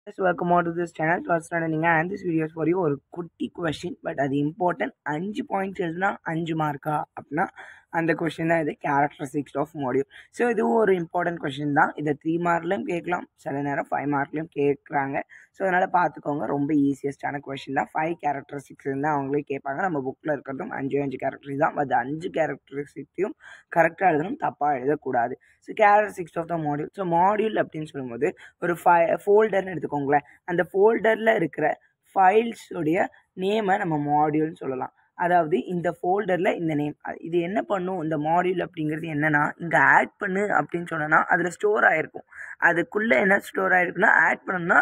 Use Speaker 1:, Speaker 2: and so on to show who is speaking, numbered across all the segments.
Speaker 1: Just welcome on to this channel. First running and this video is for you ஒரு குட்டி question but அது important 5 points எழுதுனா 5 மார்க்கா அப்படின்னா அந்த கொஸ்டின் தான் இது கேரக்டரிஸ்டிக்ஸ் ஆஃப் மாடியூல். ஸோ இதுவும் ஒரு இம்பார்ட்டன்ட் கொஸ்டின் தான். இதை 3 மார்க்லையும் கேட்கலாம், சில நேரம் 5 மார்க்லையும் கேட்குறாங்க. ஸோ அதனால் பார்த்துக்கோங்க, ரொம்ப ஈஸியஸ்டான கொஸ்டின் தான். 5 கேரக்டரிஸ்டிக்ஸ் இருந்தால் அவங்களே கேட்பாங்க. நம்ம புக்கில் இருக்கிறதும் 5 கேரக்டரிஸ்டிக்ஸ் தான். அது 5 கேரக்டரிஸ்டிக்ஸையும் கரெக்டாக எழுதணும், தப்பாக எழுதக்கூடாது. So characteristics of the module. So module அப்படின்னு சொல்லும்போது ஒரு ஃபோல்டர்னு எடுத்துக்கோங்களேன். அந்த ஃபோல்டரில் இருக்கிற ஃபைல்ஸுடைய நேமை நம்ம மாடியூல்னு சொல்லலாம். அதாவது இந்த ஃபோல்டரில் இந்த நேம் இது என்ன பண்ணும், இந்த மாடியூல் அப்படிங்கிறது என்னென்னா, இங்கே ஆட் பண்ணு அப்படின்னு சொன்னோன்னா அதில் ஸ்டோர் ஆகிருக்கும். அதுக்குள்ளே என்ன ஸ்டோர் ஆகிருக்குன்னா, ஆட் பண்ணணும்னா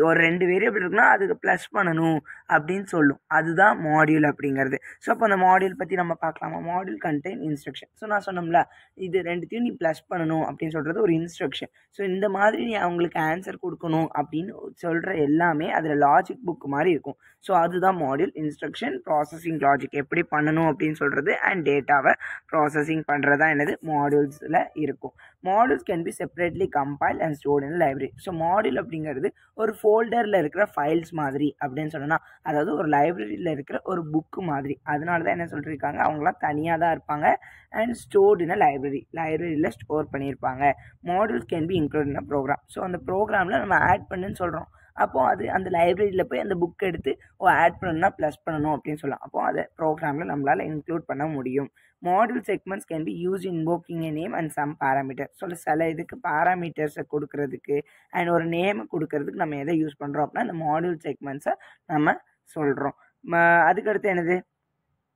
Speaker 1: ஒரு 2 வேரியபிள் இருக்குன்னா அதுக்கு ப்ளஸ் பண்ணணும் அப்படின்னு சொல்லும். அதுதான் மாடியூல் அப்படிங்கிறது. ஸோ அப்போ அந்த மாடியூல் பற்றி நம்ம பார்க்கலாமா? Module contain instruction. ஸோ நான் சொன்னோம்ல, இது 2த்தையும் நீ ப்ளஸ் பண்ணணும் அப்படின்னு சொல்கிறது ஒரு இன்ஸ்ட்ரக்ஷன். ஸோ இந்த மாதிரி நீ அவங்களுக்கு ஆன்சர் கொடுக்கணும் அப்படின்னு சொல்கிற எல்லாமே அதில் லாஜிக் புக் மாதிரி இருக்கும். ஸோ அதுதான் மாடியூல். இன்ஸ்ட்ரக்ஷன், ப்ராசஸிங் லாஜிக் எப்படி பண்ணணும் அப்படின்னு சொல்கிறது, அண்ட் டேட்டாவை ப்ராசஸிங் பண்ணுறதா என்னது மாடியூல்ஸில் இருக்கும். Modules can B separately compile and stored in library. So module அப்படிங்கிறது ஒரு ஃபோல்டரில் இருக்கிற ஃபைல்ஸ் மாதிரி அப்படின்னு சொன்னோன்னா, அதாவது ஒரு லைப்ரரியில் இருக்கிற ஒரு புக்கு மாதிரி. அதனால தான் என்ன சொல்லியிருக்காங்க, அவங்களாம் தனியாக தான் இருப்பாங்க அண்ட் ஸ்டோர்ட் இன் லைப்ரரியில் ஸ்டோர் பண்ணியிருப்பாங்க. Modules can be include in a program. So அந்த ப்ரோக்ராமில் நம்ம ஆட் பண்ணுன்னு சொல்கிறோம். அப்போது அது அந்த லைப்ரரியில் போய் அந்த புக் எடுத்து ஆட் பண்ணணும்னா ப்ளஸ் பண்ணணும் அப்படின்னு சொல்லலாம். அப்போது அதை ப்ரோக்ராமில் நம்மளால் இன்க்ளூட் பண்ண முடியும். Module segments can be use invoking a name and some parameter. சில இதுக்கு பேராமீட்டர்ஸை கொடுக்கறதுக்கு அண்ட் ஒரு நேமை கொடுக்கறதுக்கு நம்ம எதை யூஸ் பண்ணுறோம் அப்படின்னா இந்த மாடியூல் செக்மெண்ட்ஸை நம்ம சொல்கிறோம். அதுக்கடுத்து என்னது,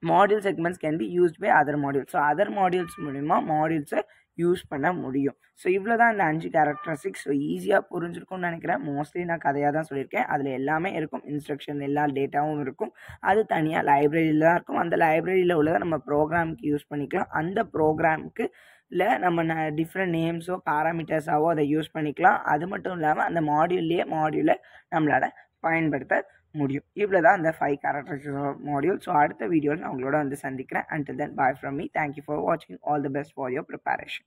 Speaker 1: module segments can be used by other modules. So other modules மூலிமா மாடியூல்ஸை யூஸ் பண்ண முடியும். ஸோ இவ்வளோ தான் இந்த 5 கேரக்டரிஸ்டிக்ஸ். ஸோ ஈஸியாக புரிஞ்சிருக்கும்னு நினைக்கிறேன். மோஸ்ட்லி நான் கதையாக தான் சொல்லியிருக்கேன். அதில் எல்லாமே இருக்கும், இன்ஸ்ட்ரக்ஷன் எல்லா டேட்டாவும் இருக்கும். அது தனியாக லைப்ரரியில் தான் இருக்கும். அந்த லைப்ரரியில் உள்ளதை நம்ம ப்ரோக்ராமுக்கு யூஸ் பண்ணிக்கலாம். அந்த ப்ரோக்ராமுக்கு நம்ம டிஃப்ரெண்ட் நேம்ஸோ பேராமீட்டர்ஸாவோ அதை யூஸ் பண்ணிக்கலாம். அது மட்டும் இல்லாமல் அந்த மாடியூலை நம்மளால் பயன்படுத்த முடியும். இவ்வளோ தான் அந்த 5 கேரக்டரிஸ்டிக்ஸ் ஆஃப் மாடியூல். ஸோ அடுத்த வீடியோவில் நான் உங்களோட வந்து சந்திக்கிறேன். Until then, bye from me. Thank you for watching. All the best for your preparation.